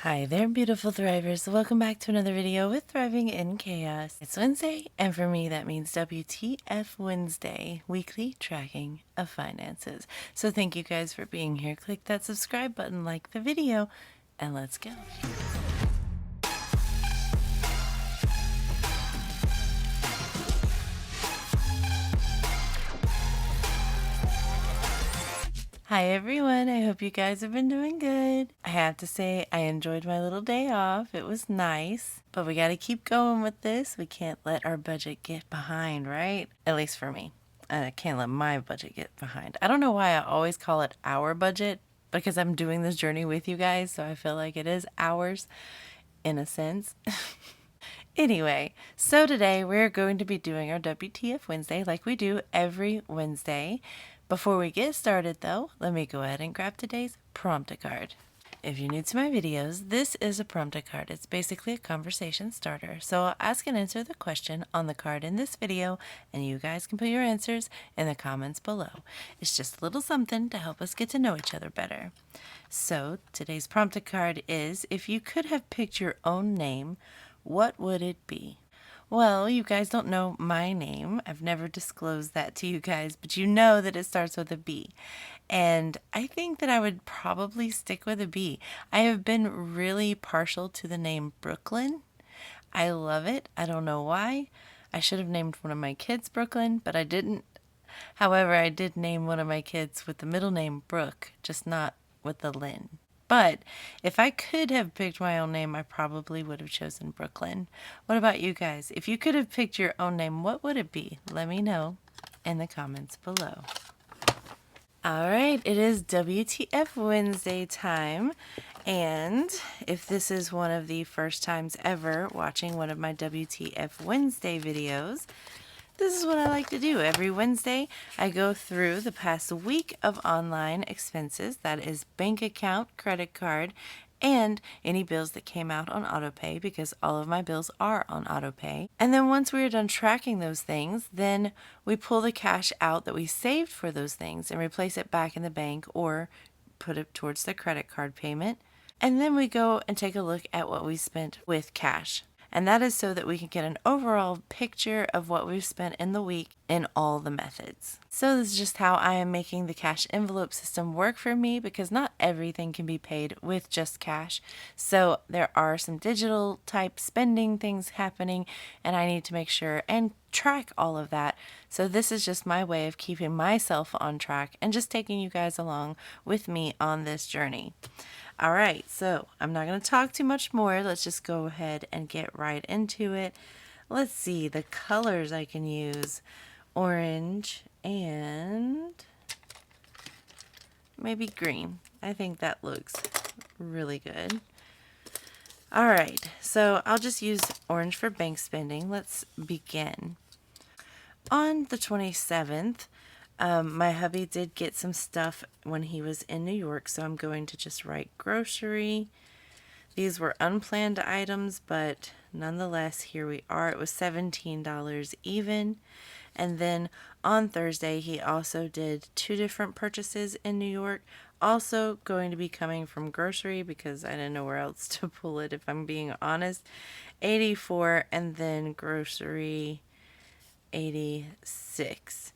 Hi there, beautiful thrivers. Welcome back to another video with Thriving in Chaos. It's Wednesday, and for me, that means WTF Wednesday, weekly tracking of finances. So thank you guys for being here. Click that subscribe button, like the video, and let's go. Hi everyone, I hope you guys have been doing good. I have to say I enjoyed my little day off. It was nice, but we got to keep going with this. We can't let our budget get behind, right? At least for me. I can't let my budget get behind. I don't know why I always call it our budget, because I'm doing this journey with you guys, so I feel like it is ours in a sense. Anyway, so today we're going to be doing our WTF Wednesday like we do every Wednesday. Before we get started though, let me go ahead and grab today's prompt card. If you're new to my videos, this is a prompt card. It's basically a conversation starter. So I'll ask and answer the question on the card in this video, and you guys can put your answers in the comments below. It's just a little something to help us get to know each other better. So today's prompt card is, if you could have picked your own name, what would it be? Well, you guys don't know my name. I've never disclosed that to you guys, but you know that it starts with a B. And I think that I would probably stick with a B. I have been really partial to the name Brooklyn. I love it. I don't know why. I should have named one of my kids Brooklyn, but I didn't. However, I did name one of my kids with the middle name Brooke, just not with the Lynn. But if I could have picked my own name, I probably would have chosen Brooklyn. What about you guys? If you could have picked your own name, what would it be? Let me know in the comments below. All right, it is WTF Wednesday time. And if this is one of the first times ever watching one of my WTF Wednesday videos, this is what I like to do. Every Wednesday, I go through the past week of online expenses. That is bank account, credit card, and any bills that came out on autopay, because all of my bills are on autopay. And then once we're done tracking those things, then we pull the cash out that we saved for those things and replace it back in the bank or put it towards the credit card payment. And then we go and take a look at what we spent with cash. And that is so that we can get an overall picture of what we've spent in the week in all the methods. So this is just how I am making the cash envelope system work for me, because not everything can be paid with just cash. So there are some digital type spending things happening, and I need to make sure and track all of that. So this is just my way of keeping myself on track and just taking you guys along with me on this journey. All right, so I'm not going to talk too much more. Let's just go ahead and get right into it. Let's see the colors I can use. Orange and maybe green. I think that looks really good. All right, so I'll just use orange for bank spending. Let's begin. On the 27th, my hubby did get some stuff when he was in New York, so I'm going to just write grocery. These were unplanned items, but nonetheless, here we are. It was $17 even. And then on Thursday, he also did 2 different purchases in New York, also going to be coming from grocery, because I didn't know where else to pull it, if I'm being honest. 84, and then grocery 86.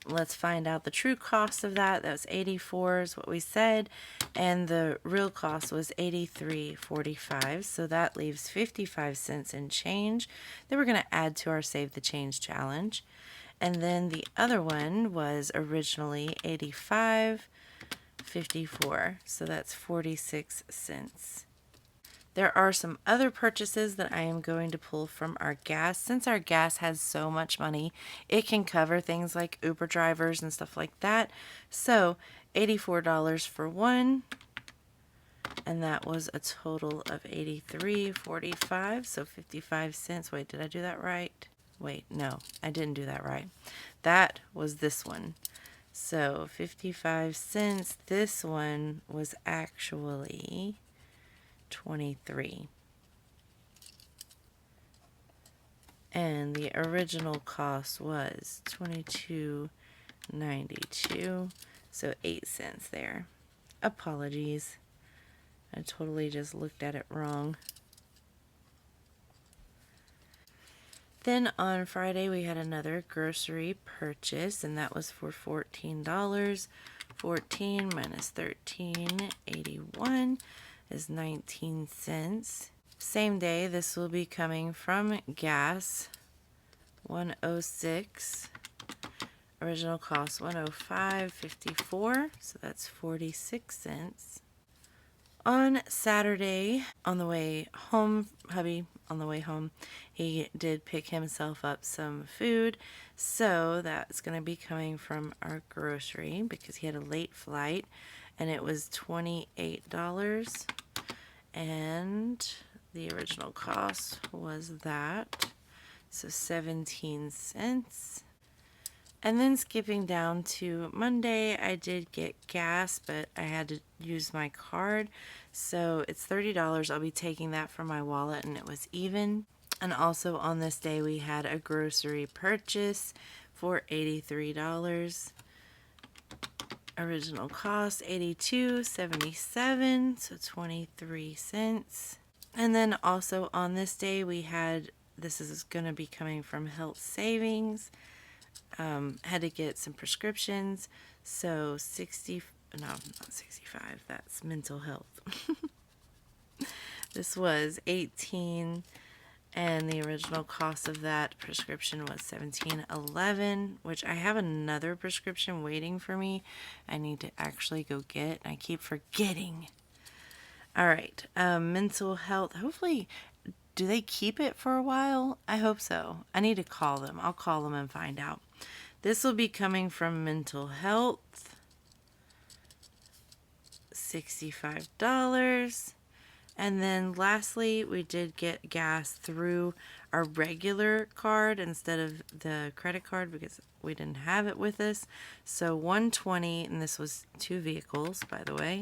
Let's find out the true cost of that. That was 84 is what we said, and the real cost was $83.45. So that leaves 55 cents in change that we're going to add to our Save the Change challenge. And then the other one was originally $85.54. So that's 46 cents. There are some other purchases that I am going to pull from our gas. Since our gas has so much money, it can cover things like Uber drivers and stuff like that. So $84 for one, and that was a total of $83.45, so 55 cents. Wait, did I do that right? Wait, no, I didn't do that right. That was this one. So 55 cents. This one was actually 23, and the original cost was $22.92, so 8 cents there. Apologies. I totally just looked at it wrong. Then on Friday we had another grocery purchase, and that was for $14. 14 minus 13.81 is 19 cents. Same day, this will be coming from gas, 106. Original cost 105.54, so that's 46 cents. On Saturday, on the way home, hubby, on the way home, he did pick himself up some food. So that's going to be coming from our grocery because he had a late flight, and it was $28. And the original cost was that, so 17 cents. And then skipping down to Monday, I did get gas, but I had to use my card. So it's $30. I'll be taking that from my wallet, and it was even. And also on this day, we had a grocery purchase for $83. Original cost $82.77, so 23 cents. And then also on this day, we had, this is going to be coming from Health Savings. Had to get some prescriptions, so not 65, that's mental health. This was 18, and the original cost of that prescription was $17.11, which I have another prescription waiting for me. I need to actually go get. I keep forgetting. All right, mental health. Hopefully, do they keep it for a while? I hope so. I need to call them. I'll call them and find out. This will be coming from mental health, $65. And then lastly, we did get gas through our regular card instead of the credit card because we didn't have it with us. So $120, and this was 2 vehicles, by the way.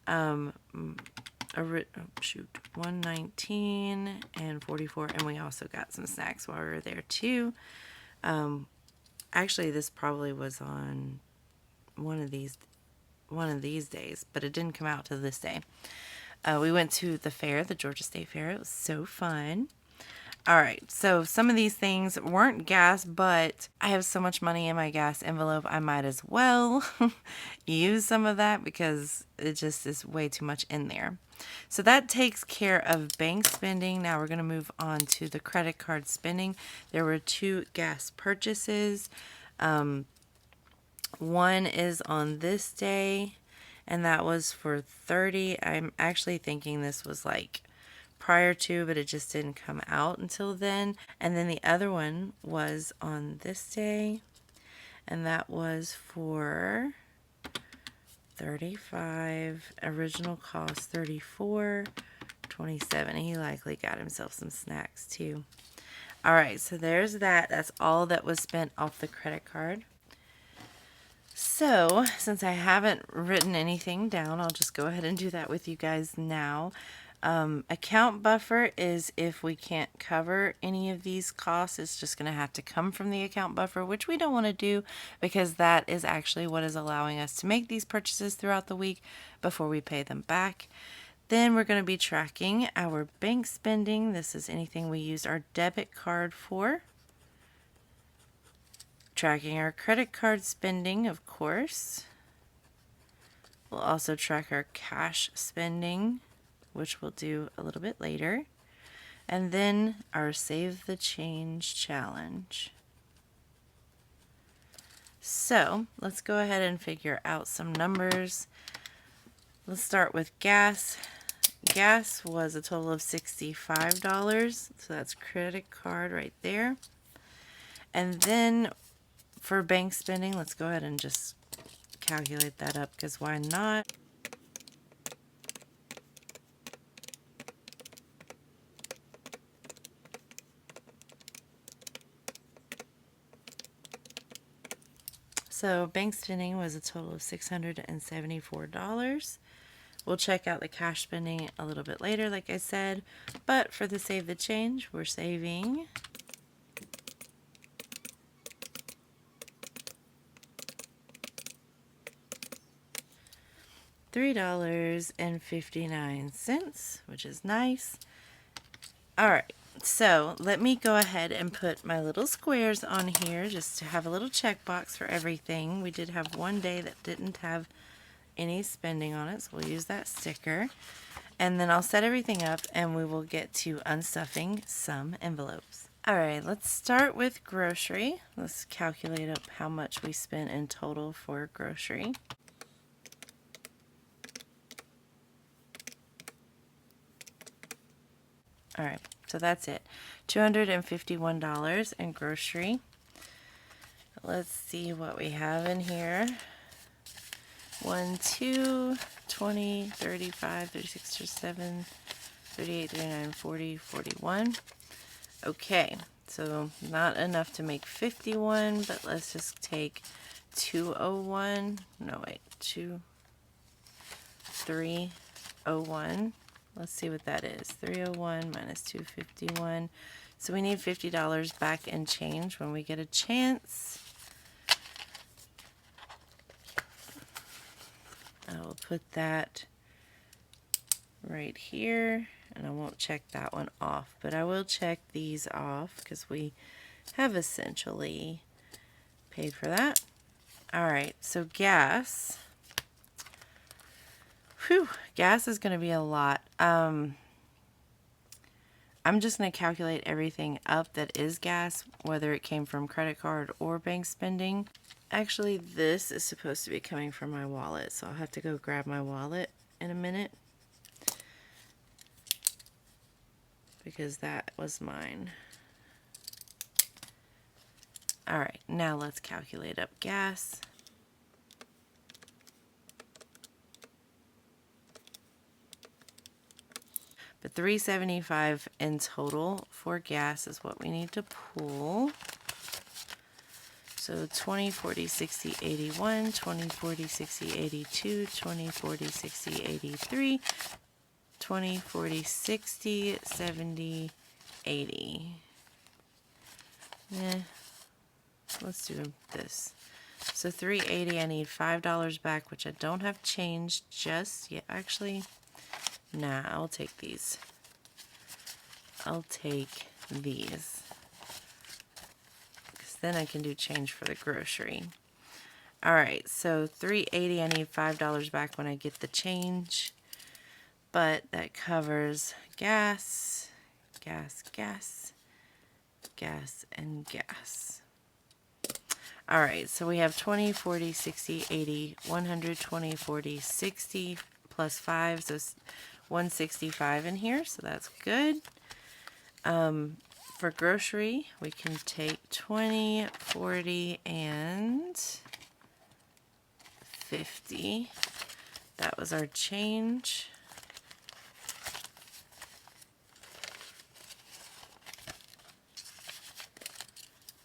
$119 and $44, and we also got some snacks while we were there too. Actually, this probably was on one of these days, but it didn't come out to this day. We went to the fair, the Georgia State Fair. It was so fun. All right, so some of these things weren't gas, but I have so much money in my gas envelope, I might as well use some of that because it just is way too much in there. So that takes care of bank spending. Now we're going to move on to the credit card spending. There were 2 gas purchases. One is on this day, and that was for $30. I'm actually thinking this was like prior to, but it just didn't come out until then. And then the other one was on this day, and that was for $35. Original cost $34.27. He likely got himself some snacks too. All right, so there's that. That's all that was spent off the credit card. So since I haven't written anything down, I'll just go ahead and do that with you guys now. Account buffer is if we can't cover any of these costs, it's just going to have to come from the account buffer, which we don't want to do because that is actually what is allowing us to make these purchases throughout the week before we pay them back. Then we're going to be tracking our bank spending. This is anything we use our debit card for. Tracking our credit card spending, of course. We'll also track our cash spending, which we'll do a little bit later. And then our Save the Change challenge. So let's go ahead and figure out some numbers. Let's start with gas. Gas was a total of $65, so that's credit card right there. And then for bank spending, let's go ahead and just calculate that up because why not? So bank spending was a total of $674. We'll check out the cash spending a little bit later, like I said. But for the Save the Change, we're saving $3.59, which is nice. All right, so let me go ahead and put my little squares on here just to have a little checkbox for everything. We did have one day that didn't have any spending on it, so we'll use that sticker. And then I'll set everything up and we will get to unstuffing some envelopes. All right, let's start with grocery. Let's calculate up how much we spent in total for grocery. All right, so that's it. $251 in grocery. Let's see what we have in here. 1, 2, 20, 35, 36, 37, 38, 39, 40, 41. Okay, so not enough to make 51, but let's just take 201. No, wait, 301. Let's see what that is. 301 minus 251. So we need $50 back in change when we get a chance. I will put that right here, and I won't check that one off, but I will check these off because we have essentially paid for that. All right, so gas. Whew, gas is going to be a lot. I'm just going to calculate everything up that is gas, whether it came from credit card or bank spending. Actually, this is supposed to be coming from my wallet, so I'll have to go grab my wallet in a minute because that was mine. All right, now let's calculate up gas. But $3.75 in total for gas is what we need to pull. So 20, 40, 60, 81, 20, 40, 60, 82, 20, 40, 60, 83, 20, 40, 60, 70, 80. Let's do this. So $3.80, I need $5 back, which I don't have changed just yet. Actually, nah, I'll take these. I'll take these. Then I can do change for the grocery. All right, so $3.80, I need $5 back when I get the change. But that covers gas, gas, gas, gas, and gas. All right, so we have 20, 40, 60, 80, 120, 40, 60 plus 5, so 165 in here, so that's good. For grocery, we can take 20, 40, and 50. That was our change.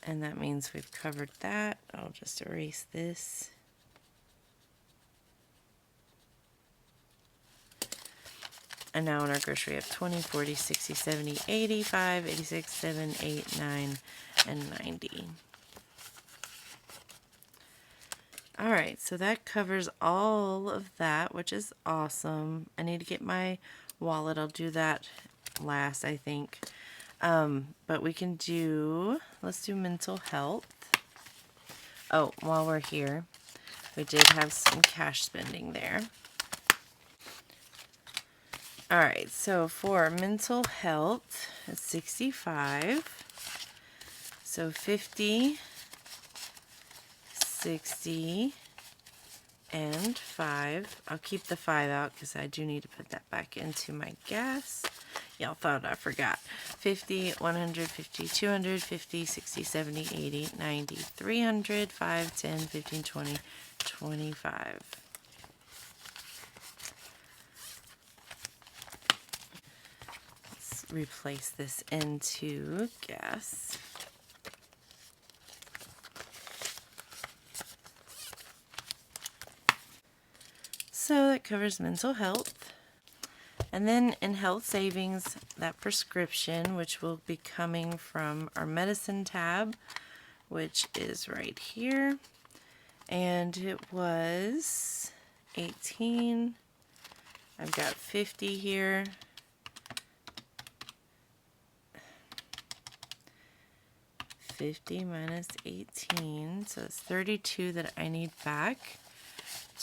And that means we've covered that. I'll just erase this. And now in our grocery we have 20, 40, 60, 70, 85, 86, 7, 8, 9, and 90. All right, so that covers all of that, which is awesome. I need to get my wallet. I'll do that last, I think. But we can do, let's do mental health. Oh, while we're here, we did have some cash spending there. All right, so for mental health, it's 65. So 50, 60, and 5. I'll keep the 5 out because I do need to put that back into my gas. Y'all thought I forgot. 50, 150, 250, 60, 70, 80, 90, 300, 5, 10, 15, 20, 25. Let's replace this into gas. So that covers mental health. And then in health savings, that prescription, which will be coming from our medicine tab, which is right here. And it was 18. I've got 50 here. 50 minus 18, so it's 32 that I need back.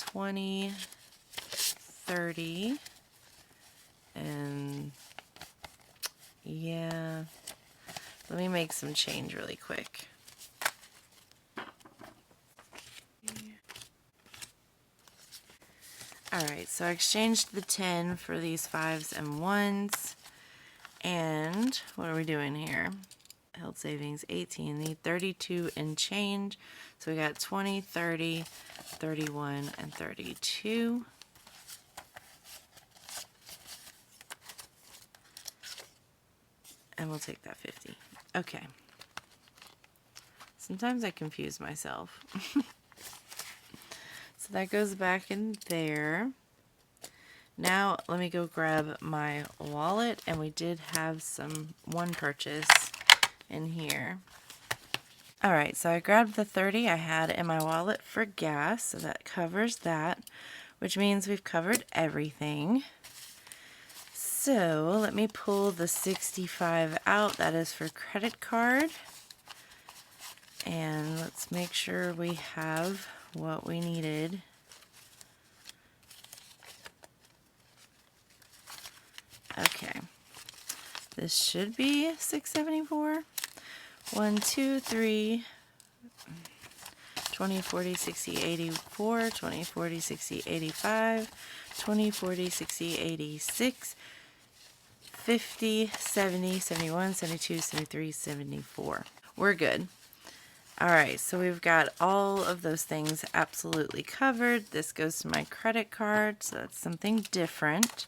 20, 30, and yeah, let me make some change really quick. Alright, so I exchanged the 10 for these 5s and 1s, and what are we doing here? Held savings 18, need 32 and change, so we got 20, 30, 31, and 32. And we'll take that 50. Okay. Sometimes I confuse myself. So that goes back in there. Now let me go grab my wallet, and we did have one purchase in here. Alright, so I grabbed the 30 I had in my wallet for gas, so that covers that, which means we've covered everything. So let me pull the 65 out, that is for credit card. And let's make sure we have what we needed. Okay, this should be 674. 1, 2, 3, 20, 40, 60, 84, 20, 40, 60, 85, 20, 40, 60, 86, 50, 70, 71, 72, 73, 74. We're good. Alright, so we've got all of those things absolutely covered. This goes to my credit card, so that's something different.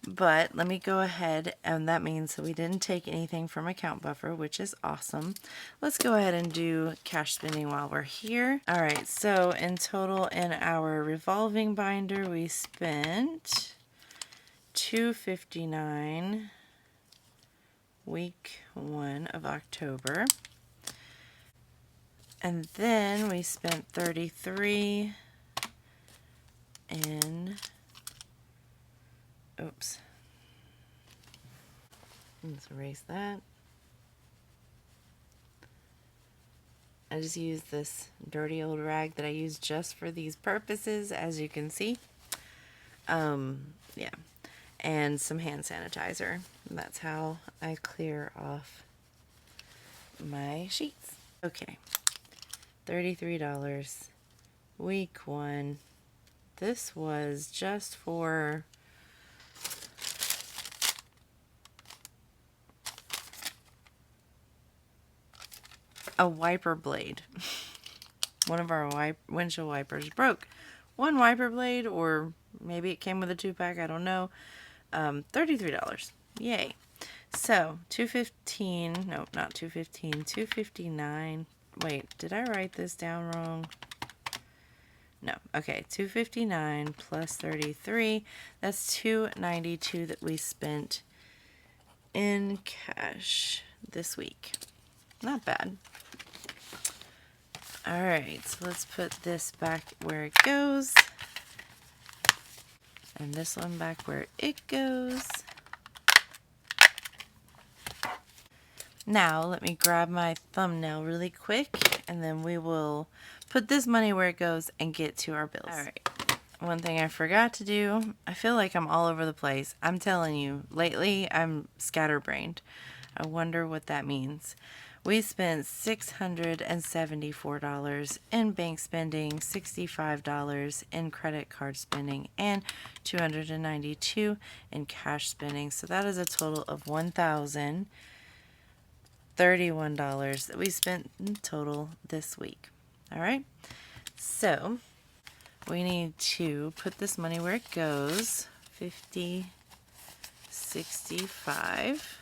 But let me go ahead, and that means that we didn't take anything from account buffer, which is awesome. Let's go ahead and do cash spending while we're here. Alright, so in total in our revolving binder, we spent $259 week 1 of October. And then we spent 33 in, oops, let's erase that. I just used this dirty old rag that I use just for these purposes, as you can see. Yeah, and some hand sanitizer. That's how I clear off my sheets. Okay. $33 week 1. This was just for a wiper blade. One of our windshield wipers broke. One wiper blade, or maybe it came with a 2-pack, I don't know. $33. Yay. So, 215, no, not 215, 259. Wait, did I write this down wrong? No. Okay, 259 plus 33. That's 292 that we spent in cash this week. Not bad. Alright, so let's put this back where it goes. And this one back where it goes. Now, let me grab my thumbnail really quick, and then we will put this money where it goes and get to our bills. Alright, one thing I forgot to do, I feel like I'm all over the place. I'm telling you, lately I'm scatterbrained. I wonder what that means. We spent $674 in bank spending, $65 in credit card spending, and $292 in cash spending. So that is a total of $1,031 that we spent in total this week. Alright, so we need to put this money where it goes. 50, 65.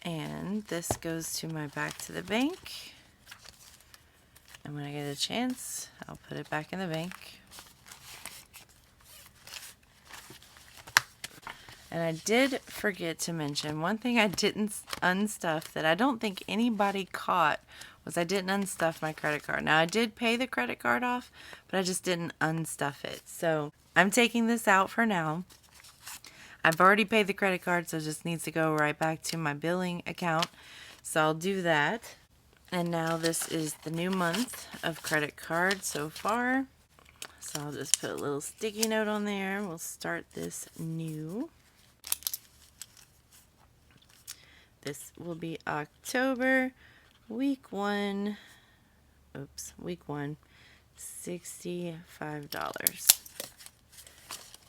And this goes to my back to the bank. And when I get a chance, I'll put it back in the bank. And I did forget to mention one thing I didn't unstuff that I don't think anybody caught was I didn't unstuff my credit card. Now, I did pay the credit card off, but I just didn't unstuff it. So I'm taking this out for now. I've already paid the credit card, so it just needs to go right back to my billing account. So I'll do that. And now this is the new month of credit card so far. So I'll just put a little sticky note on there. We'll start this new. This will be October, week 1. Week 1, $65.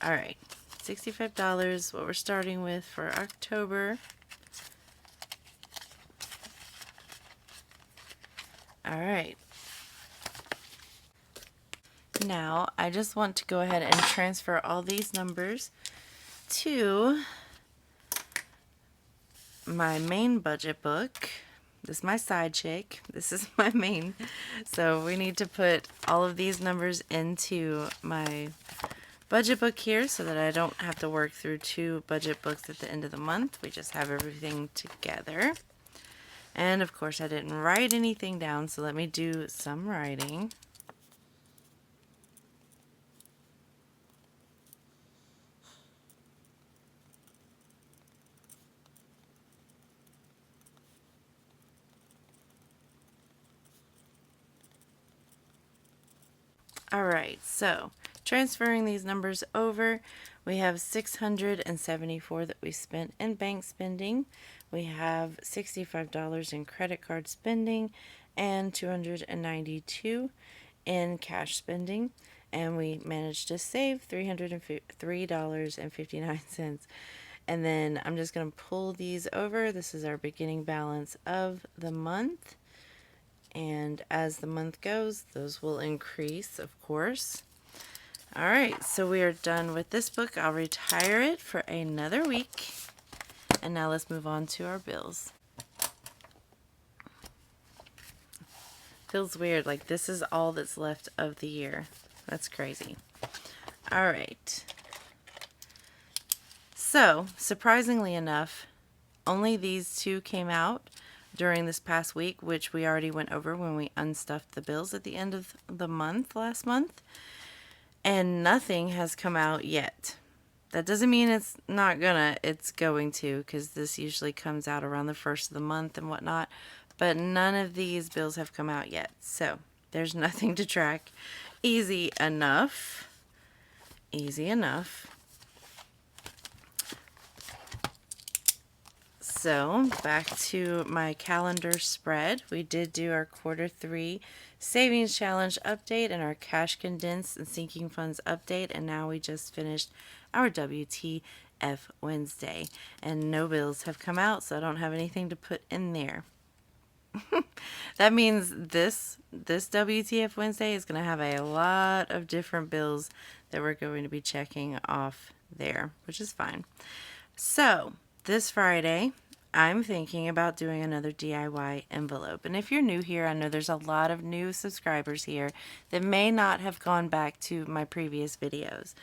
All right, $65, what we're starting with for October. All right. Now, I just want to go ahead and transfer all these numbers to my main budget book. This is my side chick. This is my main. So we need to put all of these numbers into my budget book here so that I don't have to work through 2 budget books at the end of the month. We just have everything together. And of course, I didn't write anything down, so let me do some writing. All right, so transferring these numbers over, we have $674 that we spent in bank spending. We have $65 in credit card spending and $292 in cash spending. And we managed to save $303.59. And then I'm just going to pull these over. This is our beginning balance of the month. And as the month goes, those will increase, of course. All right, so we are done with this book. I'll retire it for another week. And now let's move on to our bills. Feels weird, like this is all that's left of the year. That's crazy. All right. So, surprisingly enough, only these 2 came out during this past week, which we already went over when we unstuffed the bills at the end of the month last month. And nothing has come out yet. That doesn't mean it's not gonna, it's going to, because this usually comes out around the first of the month and whatnot. But none of these bills have come out yet. So there's nothing to track. Easy enough. Easy enough. So back to my calendar spread. We did do our Q3 savings challenge update and our cash condensed and sinking funds update. And now we just finished our WTF Wednesday. And no bills have come out, so I don't have anything to put in there. That means this WTF Wednesday is going to have a lot of different bills that we're going to be checking off there, which is fine. So this Friday, I'm thinking about doing another DIY envelope. And if you're new here, I know there's a lot of new subscribers here that may not have gone back to my previous videos.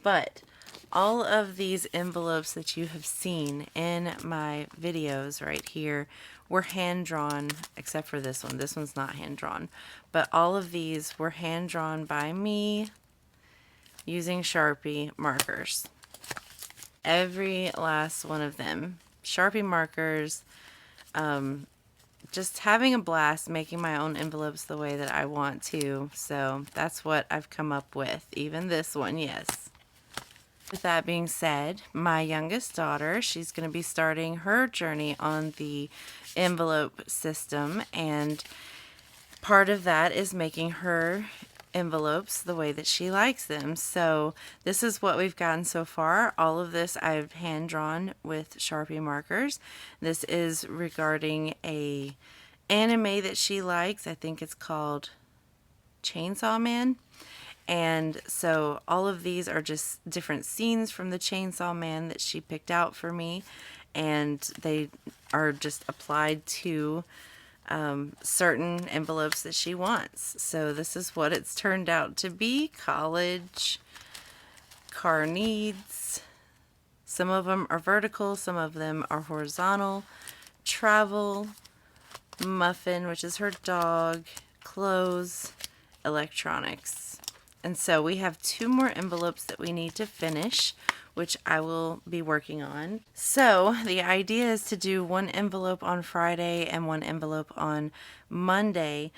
But all of these envelopes that you have seen in my videos right here were hand-drawn, except for this one. This one's not hand-drawn. But all of these were hand-drawn by me using Sharpie markers. Every last one of them. Sharpie markers, just having a blast making my own envelopes the way that I want to. So that's what I've come up with. Even this one, yes. With that being said, my youngest daughter, she's going to be starting her journey on the envelope system, and part of that is making her envelopes the way that she likes them. So this is what we've gotten so far. All of this I've hand drawn with Sharpie markers. This is regarding a anime that she likes. I think it's called Chainsaw Man. And so all of these are just different scenes from the Chainsaw Man that she picked out for me, and they are just applied to certain envelopes that she wants. So this is what it's turned out to be. College, car needs, some of them are vertical, some of them are horizontal, travel, Muffin, which is her dog, clothes, electronics. And so we have 2 more envelopes that we need to finish, which I will be working on. So the idea is to do 1 envelope on Friday and 1 envelope on Monday,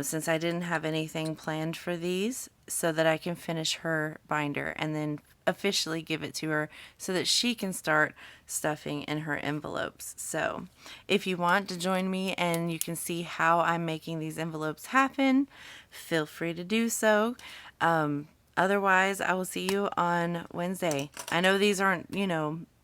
since I didn't have anything planned for these, so that I can finish her binder and then officially give it to her so that she can start stuffing in her envelopes. So if you want to join me and you can see how I'm making these envelopes happen, feel free to do so. Otherwise, I will see you on Wednesday. I know these aren't,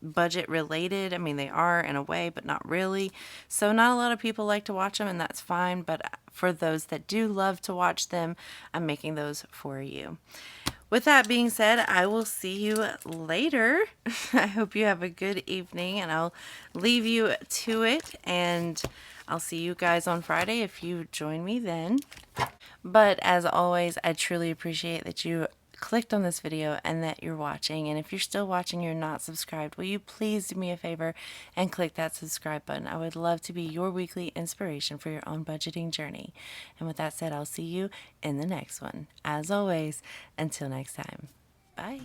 budget related. I mean, they are in a way, but not really. So not a lot of people like to watch them, and that's fine. But for those that do love to watch them, I'm making those for you. With that being said, I will see you later. I hope you have a good evening, and I'll leave you to it. And I'll see you guys on Friday if you join me then. But as always, I truly appreciate that you clicked on this video and that you're watching. And if you're still watching, you're not subscribed, will you please do me a favor and click that subscribe button? I would love to be your weekly inspiration for your own budgeting journey. And with that said, I'll see you in the next one. As always, until next time, bye.